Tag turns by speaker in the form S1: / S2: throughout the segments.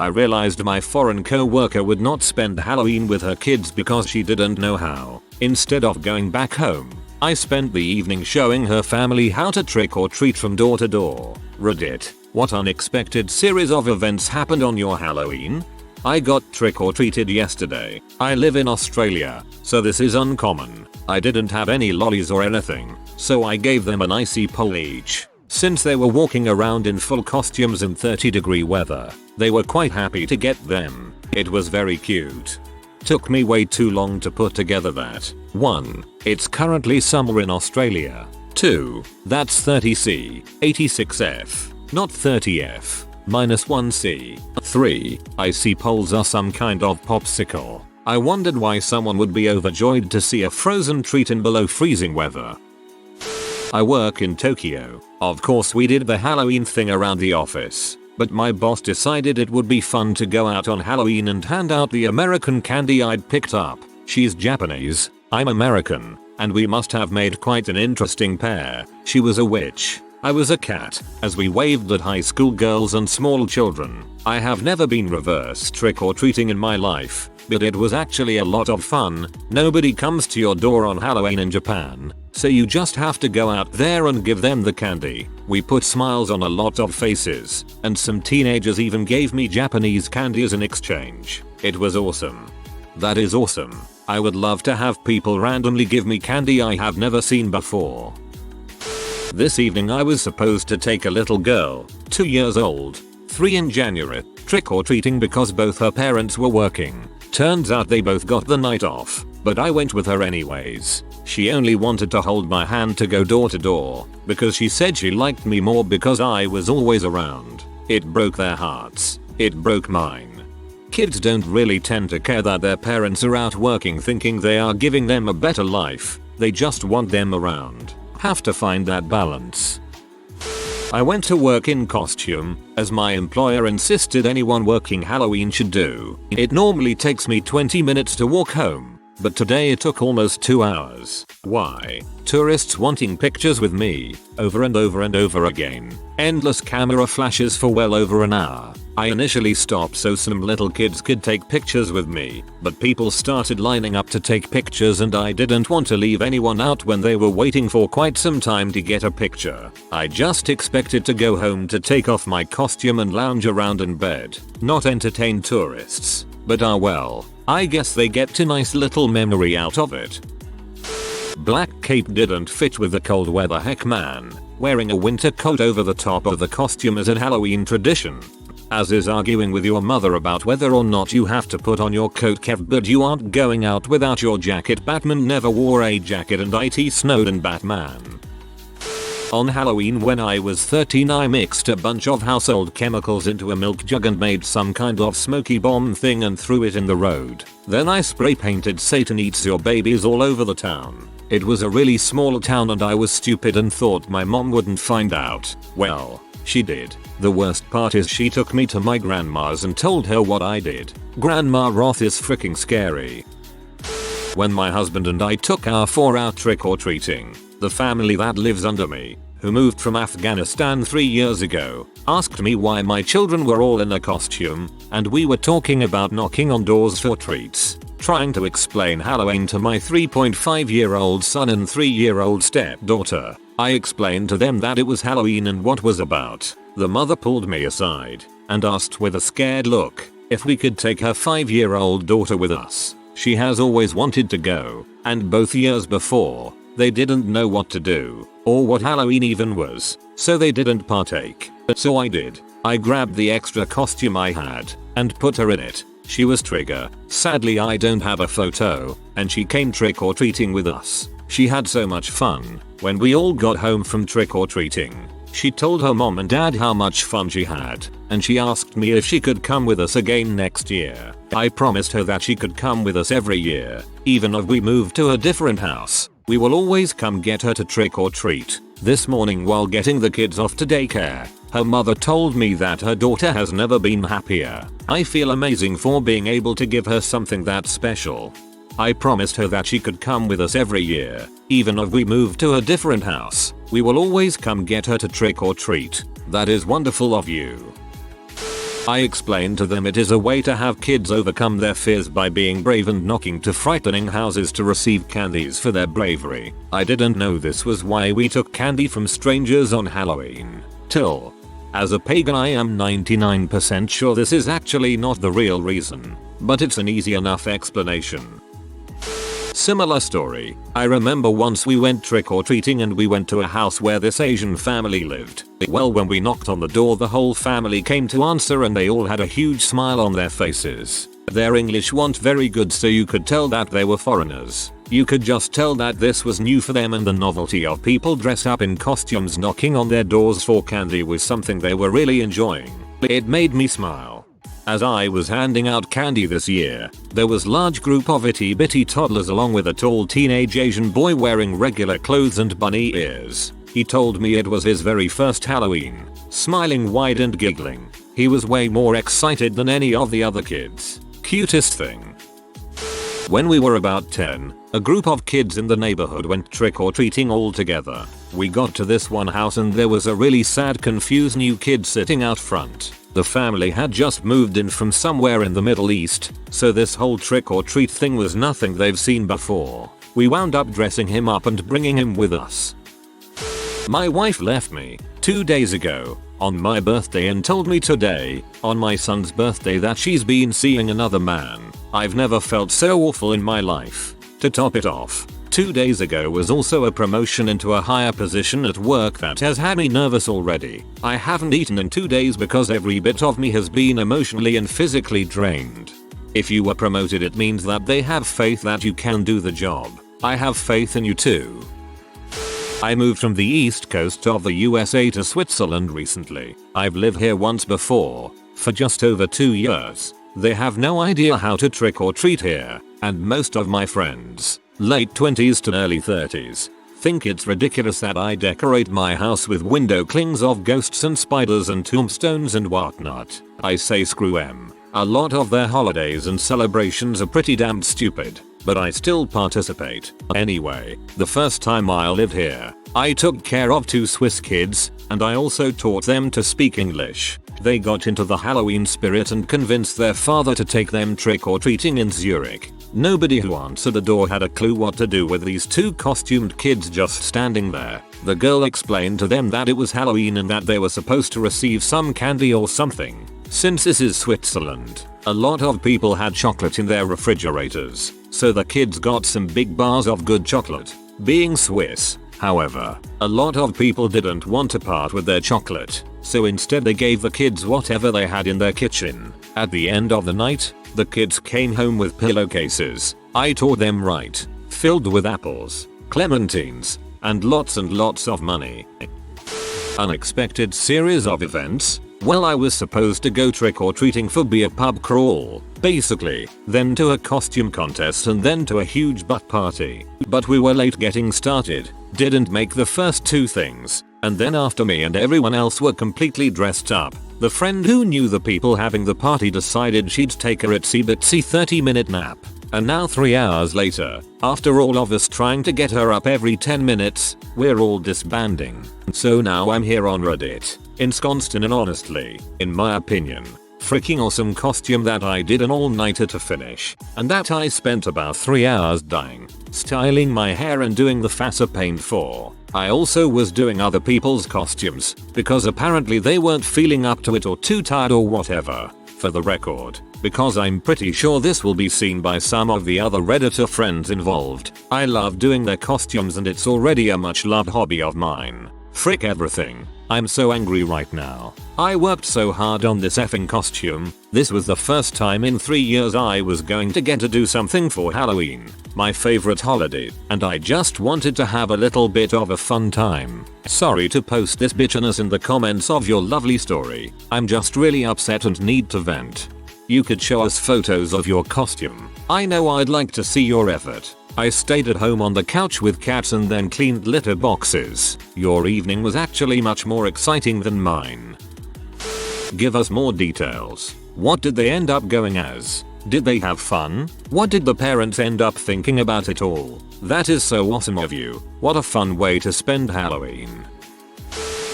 S1: I realized my foreign co-worker would not spend Halloween with her kids because she didn't know how. Instead of going back home, I spent the evening showing her family how to trick or treat from door to door. Reddit: what unexpected series of events happened on your Halloween? I got trick or treated yesterday. I live in Australia, so this is uncommon. I didn't have any lollies or anything, so I gave them an icy pole each. Since they were walking around in full costumes in 30-degree weather, they were quite happy to get them. It was very cute. Took me way too long to put together that. 1. It's currently summer in Australia. 2. That's 30C, 86F, not 30F, -1C. 3. Icy poles are some kind of popsicle. I wondered why someone would be overjoyed to see a frozen treat in below freezing weather. I work in Tokyo. Of course we did the Halloween thing around the office, but my boss decided it would be fun to go out on Halloween and hand out the American candy I'd picked up. She's Japanese, I'm American, and we must have made quite an interesting pair. She was a witch, I was a cat, as we waved at high school girls and small children. I have never been reverse trick-or-treating in my life, but it was actually a lot of fun. Nobody comes to your door on Halloween in Japan, so you just have to go out there and give them the candy. We put smiles on a lot of faces, and some teenagers even gave me Japanese candy as an exchange. It was awesome. That is awesome. I would love to have people randomly give me candy I have never seen before. This evening I was supposed to take a little girl, 2 years old, 3 in January, trick-or-treating because both her parents were working. Turns out they both got the night off, but I went with her anyways. She only wanted to hold my hand to go door to door, because she said she liked me more because I was always around. It broke their hearts. It broke mine. Kids don't really tend to care that their parents are out working thinking they are giving them a better life. They just want them around. Have to find that balance. I went to work in costume, as my employer insisted anyone working Halloween should do. It normally takes me 20 minutes to walk home, but today it took almost 2 hours. Why? Tourists wanting pictures with me, over and over and over again. Endless camera flashes for well over an hour. I initially stopped so some little kids could take pictures with me, but people started lining up to take pictures and I didn't want to leave anyone out when they were waiting for quite some time to get a picture. I just expected to go home to take off my costume and lounge around in bed, not entertain tourists. But well, I guess they get a nice little memory out of it. Black cape didn't fit with the cold weather. Heck man, wearing a winter coat over the top of the costume is a Halloween tradition. As is arguing with your mother about whether or not you have to put on your coat. Kev, but you aren't going out without your jacket. Batman never wore a jacket and it snowed in Batman. On Halloween when I was 13 I mixed a bunch of household chemicals into a milk jug and made some kind of smoky bomb thing and threw it in the road. Then I spray painted Satan eats your babies all over the town. It was a really small town and I was stupid and thought my mom wouldn't find out. Well, she did. The worst part is she took me to my grandma's and told her what I did. Grandma Roth is freaking scary. When my husband and I took our 4-hour trick-or-treating, the family that lives under me, who moved from Afghanistan 3 years ago, asked me why my children were all in a costume, and we were talking about knocking on doors for treats. Trying to explain Halloween to my 3.5-year-old son and 3-year-old stepdaughter, I explained to them that it was Halloween and what was about. The mother pulled me aside and asked with a scared look if we could take her 5-year-old daughter with us. She has always wanted to go, and both years before, they didn't know what to do, or what Halloween even was, so they didn't partake. So I did. I grabbed the extra costume I had, and put her in it. She was Trigger. Sadly I don't have a photo, and she came trick-or-treating with us. She had so much fun. When we all got home from trick-or-treating, she told her mom and dad how much fun she had, and she asked me if she could come with us again next year. I promised her that she could come with us every year, even if we moved to a different house. We will always come get her to trick-or-treat. This morning while getting the kids off to daycare, her mother told me that her daughter has never been happier. I feel amazing for being able to give her something that special. I promised her that she could come with us every year, even if we moved to a different house. We will always come get her to trick or treat. That is wonderful of you. I explained to them it is a way to have kids overcome their fears by being brave and knocking to frightening houses to receive candies for their bravery. I didn't know this was why we took candy from strangers on Halloween. Till. As a pagan I am 99% sure this is actually not the real reason, but it's an easy enough explanation. Similar story. I remember once we went trick-or-treating and we went to a house where this Asian family lived. Well, when we knocked on the door the whole family came to answer and they all had a huge smile on their faces. Their English wasn't very good so you could tell that they were foreigners. You could just tell that this was new for them and the novelty of people dressed up in costumes knocking on their doors for candy was something they were really enjoying. It made me smile. As I was handing out candy this year, there was large group of itty bitty toddlers along with a tall teenage Asian boy wearing regular clothes and bunny ears. He told me it was his very first Halloween, smiling wide and giggling. He was way more excited than any of the other kids. Cutest thing. When we were about 10, a group of kids in the neighborhood went trick-or-treating all together. We got to this one house and there was a really sad confused new kid sitting out front. The family had just moved in from somewhere in the Middle East, so this whole trick-or-treat thing was nothing they've seen before. We wound up dressing him up and bringing him with us. My wife left me 2 days ago on my birthday and told me today, on my son's birthday, that she's been seeing another man. I've never felt so awful in my life. To top it off, 2 days ago was also a promotion into a higher position at work that has had me nervous already. I haven't eaten in 2 days because every bit of me has been emotionally and physically drained. If you were promoted it means that they have faith that you can do the job. I have faith in you too. I moved from the east coast of the USA to Switzerland recently. I've lived here once before, for just over 2 years. They have no idea how to trick or treat here, and most of my friends, late 20s to early 30s, think it's ridiculous that I decorate my house with window clings of ghosts and spiders and tombstones and whatnot. I say screw 'em. A lot of their holidays and celebrations are pretty damn stupid, but I still participate. Anyway, the first time I lived here, I took care of 2 Swiss kids, and I also taught them to speak English. They got into the Halloween spirit and convinced their father to take them trick-or-treating in Zurich. Nobody who answered the door had a clue what to do with these 2 costumed kids just standing there. The girl explained to them that it was Halloween and that they were supposed to receive some candy or something. Since this is Switzerland, a lot of people had chocolate in their refrigerators, so the kids got some big bars of good chocolate. Being Swiss, however, a lot of people didn't want to part with their chocolate, so instead they gave the kids whatever they had in their kitchen. At the end of the night, the kids came home with pillowcases. I taught them right, filled with apples, clementines, and lots of money. Unexpected series of events. Well, I was supposed to go trick-or-treating for beer pub crawl, basically, then to a costume contest and then to a huge butt party. But we were late getting started, didn't make the first 2 things, and then after me and everyone else were completely dressed up, the friend who knew the people having the party decided she'd take a itsy bitsy 30-minute nap. And now 3 hours later, after all of us trying to get her up every 10 minutes, we're all disbanding. So now I'm here on Reddit, ensconced in an honestly, in my opinion, freaking awesome costume that I did an all-nighter to finish, and that I spent about 3 hours dyeing, styling my hair and doing the facer paint for. I also was doing other people's costumes, because apparently they weren't feeling up to it or too tired or whatever. For the record, because I'm pretty sure this will be seen by some of the other Redditor friends involved, I love doing their costumes and it's already a much loved hobby of mine. Frick everything. I'm so angry right now. I worked so hard on this effing costume. This was the first time in 3 years I was going to get to do something for Halloween, my favorite holiday, and I just wanted to have a little bit of a fun time. Sorry to post this bitchiness in the comments of your lovely story. I'm just really upset and need to vent. You could show us photos of your costume. I know I'd like to see your effort. I stayed at home on the couch with cats and then cleaned litter boxes. Your evening was actually much more exciting than mine. Give us more details. What did they end up going as? Did they have fun? What did the parents end up thinking about it all? That is so awesome of you. What a fun way to spend Halloween.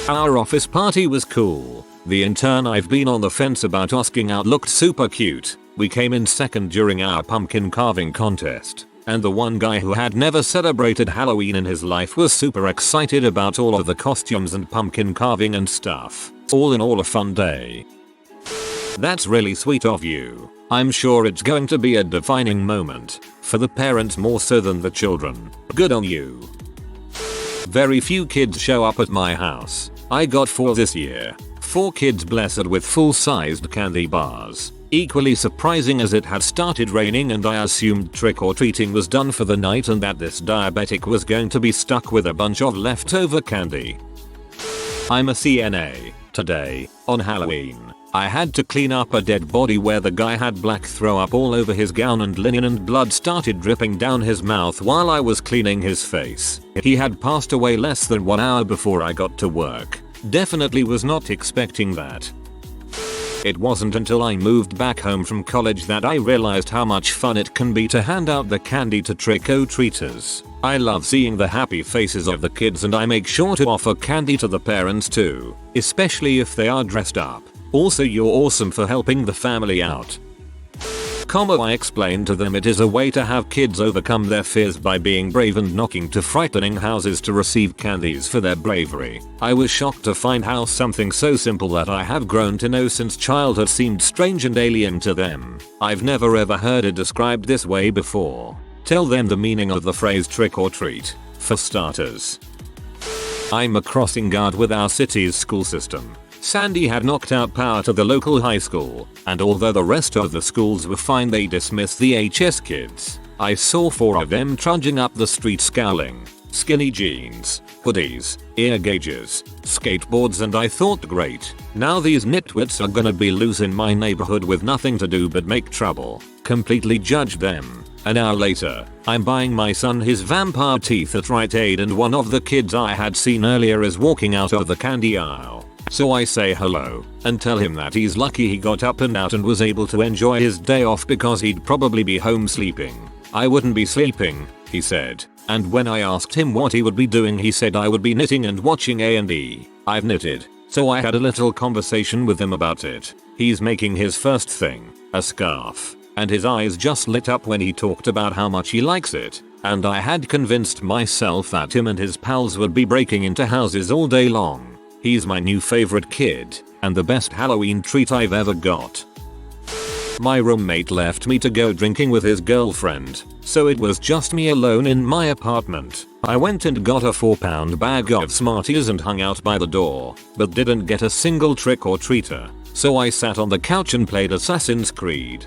S1: Our office party was cool. The intern I've been on the fence about asking out looked super cute. We came in second during our pumpkin carving contest. And the one guy who had never celebrated Halloween in his life was super excited about all of the costumes and pumpkin carving and stuff. All in all, a fun day. That's really sweet of you. I'm sure it's going to be a defining moment for the parents more so than the children. Good on you. Very few kids show up at my house. I got 4 this year. 4 kids blessed with full-sized candy bars. Equally surprising as it had started raining and I assumed trick-or-treating was done for the night and that this diabetic was going to be stuck with a bunch of leftover candy. I'm a CNA. Today, on Halloween, I had to clean up a dead body where the guy had black throw up all over his gown and linen and blood started dripping down his mouth while I was cleaning his face. He had passed away less than 1 hour before I got to work. Definitely was not expecting that. It wasn't until I moved back home from college that I realized how much fun it can be to hand out the candy to trick-or-treaters. I love seeing the happy faces of the kids and I make sure to offer candy to the parents too, especially if they are dressed up. Also, you're awesome for helping the family out. I explained to them it is a way to have kids overcome their fears by being brave and knocking to frightening houses to receive candies for their bravery. I was shocked to find how something so simple that I have grown to know since childhood seemed strange and alien to them. I've never ever heard it described this way before. Tell them the meaning of the phrase trick or treat, for starters. I'm a crossing guard with our city's school system. Sandy had knocked out power to the local high school, and although the rest of the schools were fine, they dismissed the HS kids. I saw 4 of them trudging up the street scowling. Skinny jeans, hoodies, ear gauges, skateboards, and I thought, great, now these nitwits are gonna be loose in my neighborhood with nothing to do but make trouble. Completely judged them. An hour later, I'm buying my son his vampire teeth at Rite Aid and one of the kids I had seen earlier is walking out of the candy aisle. So I say hello and tell him that he's lucky he got up and out and was able to enjoy his day off because he'd probably be home sleeping. I wouldn't be sleeping, he said. And when I asked him what he would be doing, he said I would be knitting and watching A&E. I've knitted. So I had a little conversation with him about it. He's making his first thing, a scarf. And his eyes just lit up when he talked about how much he likes it. And I had convinced myself that him and his pals would be breaking into houses all day long. He's my new favorite kid, and the best Halloween treat I've ever got. My roommate left me to go drinking with his girlfriend, so it was just me alone in my apartment. I went and got a 4-pound bag of Smarties and hung out by the door, but didn't get a single trick-or-treater, so I sat on the couch and played Assassin's Creed.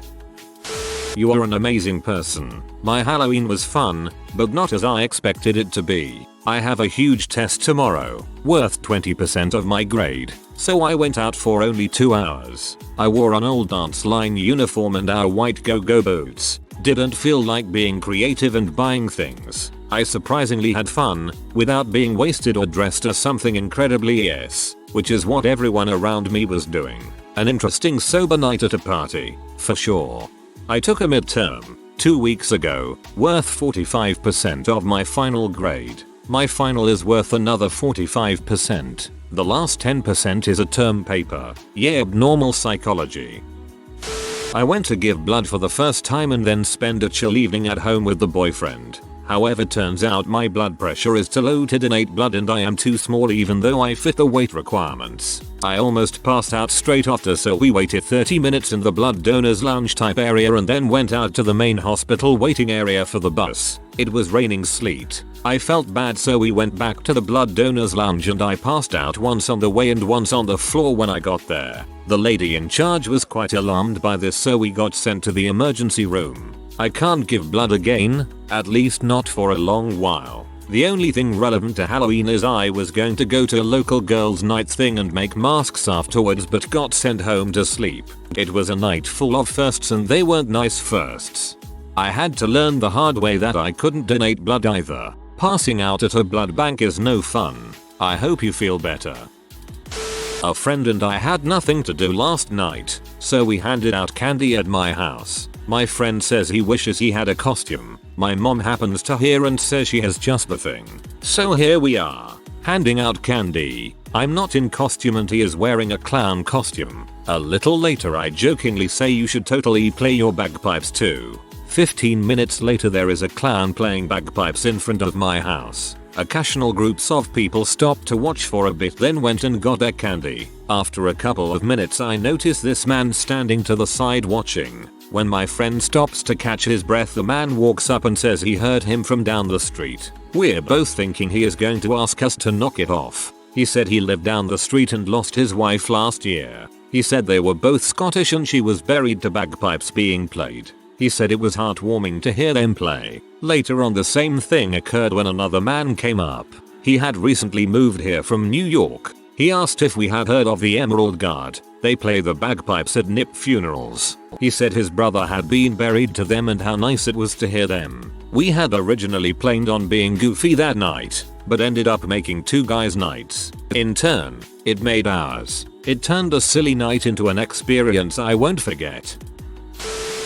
S1: You are an amazing person. My Halloween was fun, but not as I expected it to be. I have a huge test tomorrow, worth 20% of my grade, so I went out for only 2 hours. I wore an old dance line uniform and our white go-go boots. Didn't feel like being creative and buying things. I surprisingly had fun, without being wasted or dressed as something incredibly yes, which is what everyone around me was doing. An interesting sober night at a party, for sure. I took a midterm 2 weeks ago, worth 45% of my final grade. My final is worth another 45%. The last 10% is a term paper. Yeah, abnormal psychology. I went to give blood for the first time and then spend a chill evening at home with the boyfriend. However, turns out my blood pressure is too low to donate blood and I am too small even though I fit the weight requirements. I almost passed out straight after, so we waited 30 minutes in the blood donors lounge type area and then went out to the main hospital waiting area for the bus. It was raining sleet. I felt bad, so we went back to the blood donors lounge and I passed out once on the way and once on the floor when I got there. The lady in charge was quite alarmed by this, so we got sent to the emergency room. I can't give blood again, at least not for a long while. The only thing relevant to Halloween is I was going to go to a local girls' night thing and make masks afterwards, but got sent home to sleep. It was a night full of firsts and they weren't nice firsts. I had to learn the hard way that I couldn't donate blood either. Passing out at a blood bank is no fun. I hope you feel better. A friend and I had nothing to do last night, so we handed out candy at my house. My friend says he wishes he had a costume. My mom happens to hear and says she has just the thing. So here we are. handing out candy. I'm not in costume and he is wearing a clown costume. A little later I jokingly say you should totally play your bagpipes too. 15 minutes later there is a clown playing bagpipes in front of my house. Occasional groups of people stopped to watch for a bit then went and got their candy. After a couple of minutes I notice this man standing to the side watching. When my friend stops to catch his breath the man walks up and says he heard him from down the street. We're both thinking he is going to ask us to knock it off. He said he lived down the street and lost his wife last year. He said they were both Scottish and she was buried to bagpipes being played. He said it was heartwarming to hear them play. Later on the same thing occurred when another man came up. He had recently moved here from New York. He asked if we had heard of the Emerald Guard. They play the bagpipes at NIP funerals. He said his brother had been buried to them and how nice it was to hear them. We had originally planned on being goofy that night, but ended up making two guys' nights. In turn, it made ours. It turned a silly night into an experience I won't forget.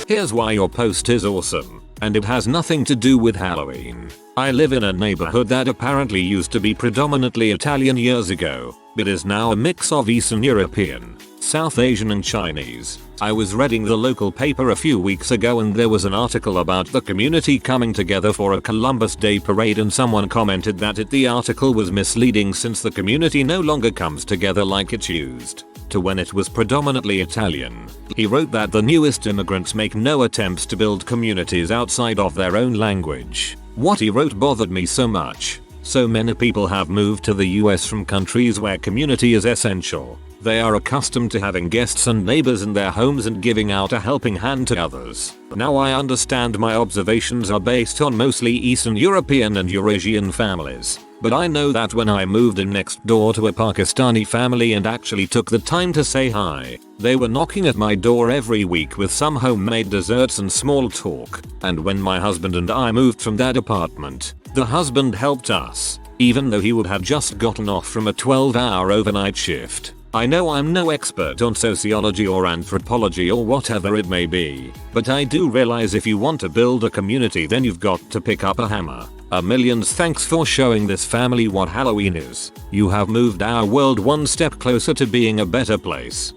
S1: Here's why your post is awesome, and it has nothing to do with Halloween. I live in a neighborhood that apparently used to be predominantly Italian years ago, but is now a mix of Eastern European, South Asian and Chinese. I was reading the local paper a few weeks ago and there was an article about the community coming together for a Columbus Day parade and someone commented that the article was misleading since the community no longer comes together like it used to when it was predominantly Italian. He wrote that the newest immigrants make no attempts to build communities outside of their own language. What he wrote bothered me so much. So many people have moved to the US from countries where community is essential. They are accustomed to having guests and neighbors in their homes and giving out a helping hand to others. Now I understand my observations are based on mostly Eastern European and Eurasian families. But I know that when I moved in next door to a Pakistani family and actually took the time to say hi, they were knocking at my door every week with some homemade desserts and small talk. And when my husband and I moved from that apartment, the husband helped us, even though he would have just gotten off from a 12-hour overnight shift. I know I'm no expert on sociology or anthropology or whatever it may be, but I do realize if you want to build a community then you've got to pick up a hammer. A millions thanks for showing this family what Halloween is. You have moved our world one step closer to being a better place.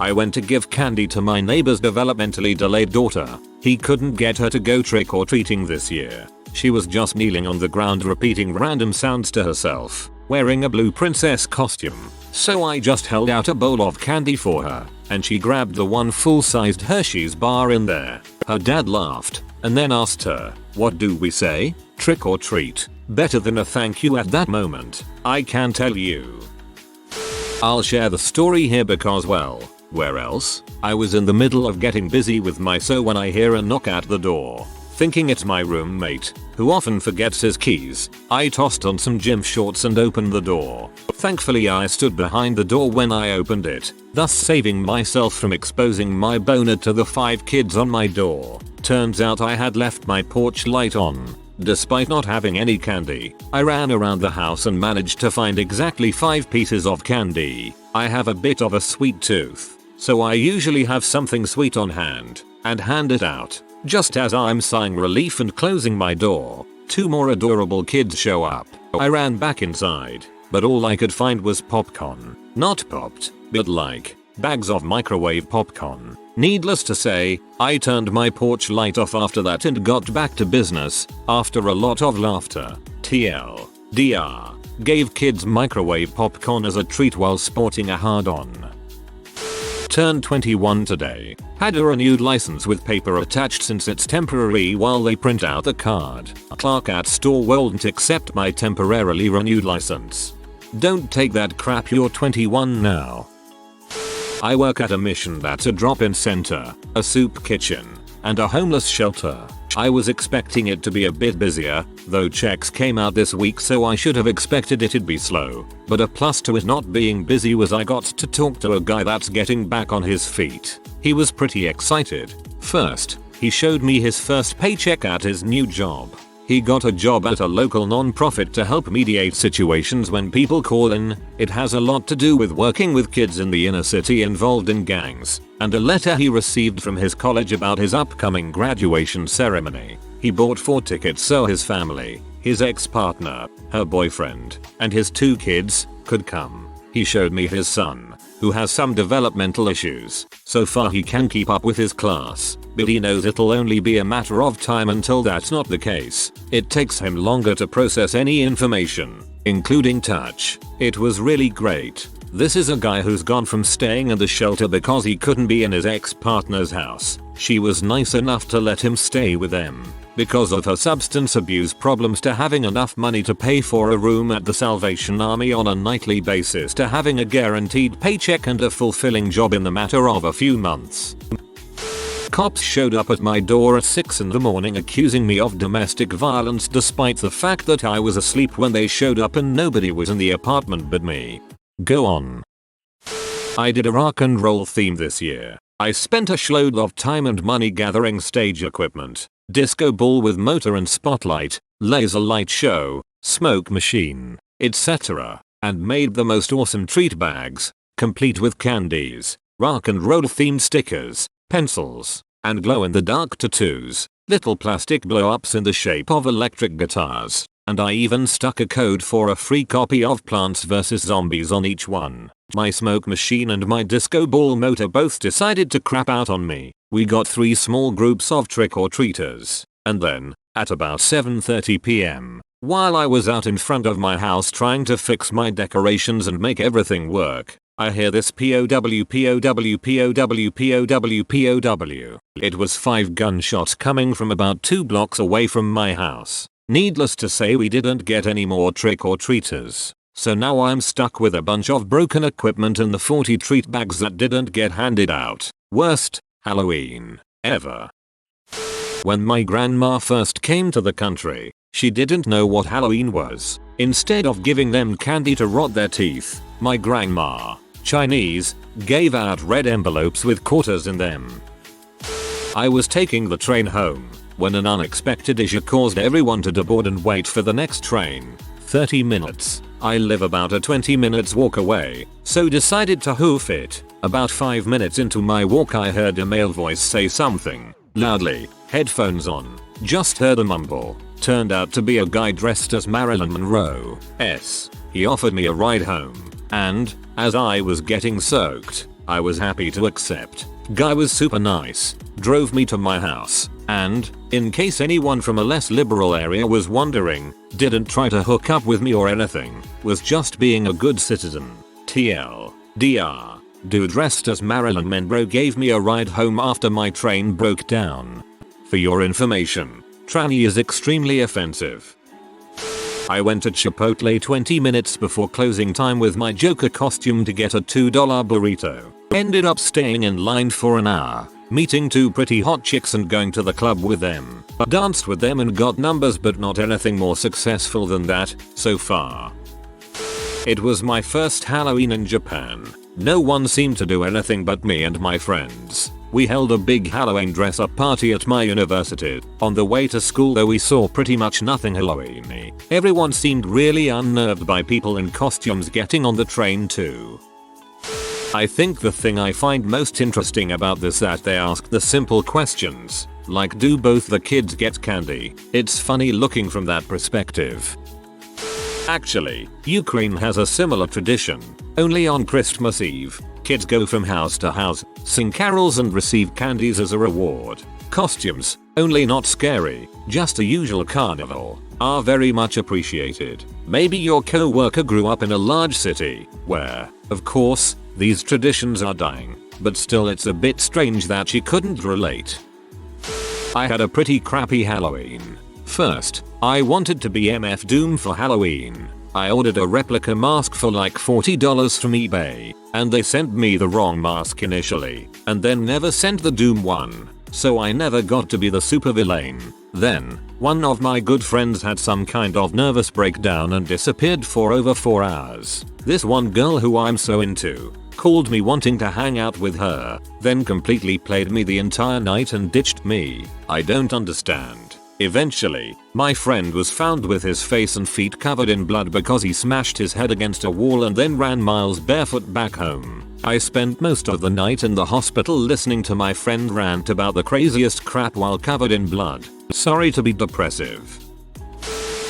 S1: I went to give candy to my neighbor's developmentally delayed daughter. He couldn't get her to go trick-or-treating this year. She was just kneeling on the ground repeating random sounds to herself, wearing a blue princess costume. So I just held out a bowl of candy for her, and she grabbed the one full-sized Hershey's bar in there. Her dad laughed, and then asked her, "What do we say? Trick or treat?" Better than a thank you at that moment, I can tell you. I'll share the story here because, well, where else? I was in the middle of getting busy with my sew when I hear a knock at the door. Thinking it's my roommate, who often forgets his keys, I tossed on some gym shorts and opened the door. Thankfully I stood behind the door when I opened it, thus saving myself from exposing my boner to the 5 kids on my door. Turns out I had left my porch light on. Despite not having any candy, I ran around the house and managed to find exactly 5 pieces of candy. I have a bit of a sweet tooth, so I usually have something sweet on hand and hand it out. Just as I'm sighing relief and closing my door, 2 more adorable kids show up. I ran back inside, but all I could find was popcorn. Not popped, but like bags of microwave popcorn. Needless to say, I turned my porch light off after that and got back to business. After a lot of laughter, TLDR, gave kids microwave popcorn as a treat while sporting a hard-on. Turned 21 today. Had a renewed license with paper attached since it's temporary while they print out the card. Clerk at store won't accept my temporarily renewed license. Don't take that crap, you're 21 now. I work at a mission that's a drop-in center, a soup kitchen, and a homeless shelter. I was expecting it to be a bit busier, though checks came out this week so I should have expected it'd be slow. But a plus to it not being busy was I got to talk to a guy that's getting back on his feet. He was pretty excited. First, he showed me his first paycheck at his new job. He got a job at a local non-profit to help mediate situations when people call in. It has a lot to do with working with kids in the inner city involved in gangs, and a letter he received from his college about his upcoming graduation ceremony. He bought 4 tickets so his family, his ex-partner, her boyfriend, and his 2 kids could come. He showed me his son, who has some developmental issues. So far he can keep up with his class, but he knows it'll only be a matter of time until that's not the case. It takes him longer to process any information, including touch. It was really great. This is a guy who's gone from staying in the shelter because he couldn't be in his ex-partner's house. She was nice enough to let him stay with them because of her substance abuse problems, to having enough money to pay for a room at the Salvation Army on a nightly basis, to having a guaranteed paycheck and a fulfilling job in the matter of a few months. Cops showed up at my door at 6 in the morning accusing me of domestic violence despite the fact that I was asleep when they showed up and nobody was in the apartment but me. Go on. I did a rock and roll theme this year. I spent a shitload of time and money gathering stage equipment, disco ball with motor and spotlight, laser light show, smoke machine, etc., and made the most awesome treat bags, complete with candies, rock and roll themed stickers, pencils, and glow-in-the-dark tattoos, little plastic blow-ups in the shape of electric guitars, and I even stuck a code for a free copy of Plants vs. Zombies on each one. My smoke machine and my disco ball motor both decided to crap out on me. We got 3 small groups of trick-or-treaters, and then, at about 7:30 p.m., while I was out in front of my house trying to fix my decorations and make everything work, I hear this POW POW POW POW POW. It was 5 gunshots coming from about 2 blocks away from my house. Needless to say, we didn't get any more trick-or-treaters. So now I'm stuck with a bunch of broken equipment and the 40 treat bags that didn't get handed out. Worst Halloween ever. When my grandma first came to the country, she didn't know what Halloween was. Instead of giving them candy to rot their teeth, my grandma, Chinese, gave out red envelopes with quarters in them. I was taking the train home when an unexpected issue caused everyone to deboard and wait for the next train. 30 minutes. I live about a 20 minutes walk away, so decided to hoof it. About 5 minutes into my walk I heard a male voice say something loudly, headphones on, just heard a mumble. Turned out to be a guy dressed as Marilyn Monroe. He offered me a ride home, and, as I was getting soaked, I was happy to accept. Guy was super nice, drove me to my house, and, in case anyone from a less liberal area was wondering, didn't try to hook up with me or anything, was just being a good citizen. TLDR. Dude dressed as Marilyn Monroe gave me a ride home after my train broke down. For your information, tranny is extremely offensive. I went to Chipotle 20 minutes before closing time with my Joker costume to get a $2 burrito. Ended up staying in line for an hour, meeting 2 pretty hot chicks and going to the club with them. Danced with them and got numbers, but not anything more successful than that so far. It was my first Halloween in Japan. No one seemed to do anything but me and my friends. We held a big Halloween dress-up party at my university. On the way to school though we saw pretty much nothing Halloween-y. Everyone seemed really unnerved by people in costumes getting on the train too. I think the thing I find most interesting about this that they ask the simple questions, like do both the kids get candy? It's funny looking from that perspective. Actually, Ukraine has a similar tradition. Only on Christmas Eve, kids go from house to house, sing carols and receive candies as a reward. Costumes, only not scary, just a usual carnival, are very much appreciated. Maybe your coworker grew up in a large city, where, of course, these traditions are dying, but still it's a bit strange that she couldn't relate. I had a pretty crappy Halloween. First, I wanted to be MF Doom for Halloween. I ordered a replica mask for like $40 from eBay, and they sent me the wrong mask initially, and then never sent the Doom one, so I never got to be the supervillain. Then, one of my good friends had some kind of nervous breakdown and disappeared for over 4 hours. This one girl who I'm so into called me wanting to hang out with her, then completely played me the entire night and ditched me. I don't understand. Eventually, my friend was found with his face and feet covered in blood because he smashed his head against a wall and then ran miles barefoot back home. I spent most of the night in the hospital listening to my friend rant about the craziest crap while covered in blood. Sorry to be depressive.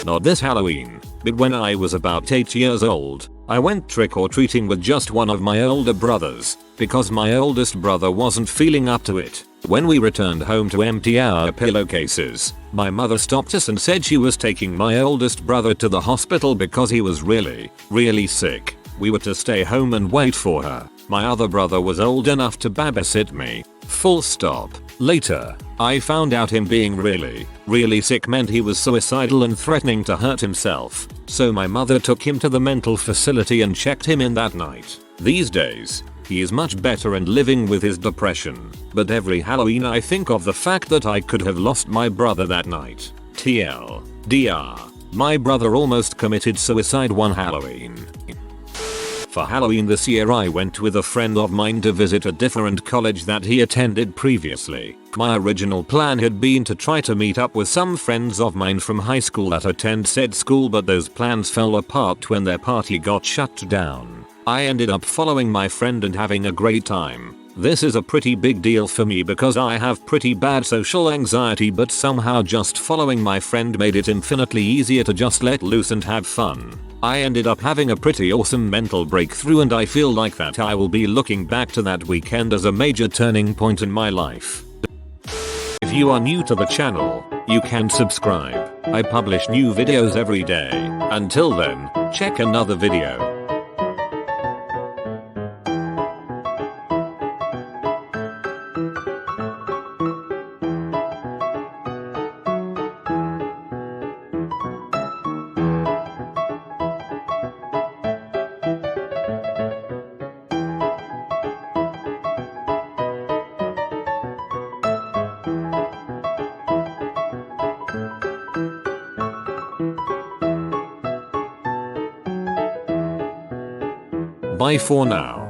S1: Not this Halloween, but when I was about 8 years old, I went trick-or-treating with just one of my older brothers, because my oldest brother wasn't feeling up to it. When we returned home to empty our pillowcases, my mother stopped us and said she was taking my oldest brother to the hospital because he was really sick. We were to stay home and wait for her. My other brother was old enough to babysit me. Full stop. Later, I found out him being really sick meant he was suicidal and threatening to hurt himself. So my mother took him to the mental facility and checked him in that night. These days, he is much better and living with his depression. But every Halloween I think of the fact that I could have lost my brother that night. TLDR. My brother almost committed suicide one Halloween. For Halloween this year I went with a friend of mine to visit a different college that he attended previously. My original plan had been to try to meet up with some friends of mine from high school that attend said school, but those plans fell apart when their party got shut down. I ended up following my friend and having a great time. This is a pretty big deal for me because I have pretty bad social anxiety, but somehow just following my friend made it infinitely easier to just let loose and have fun. I ended up having a pretty awesome mental breakthrough, and I feel like that I will be looking back to that weekend as a major turning point in my life. If you are new to the channel, you can subscribe. I publish new videos every day. Until then, check another video. Bye for now.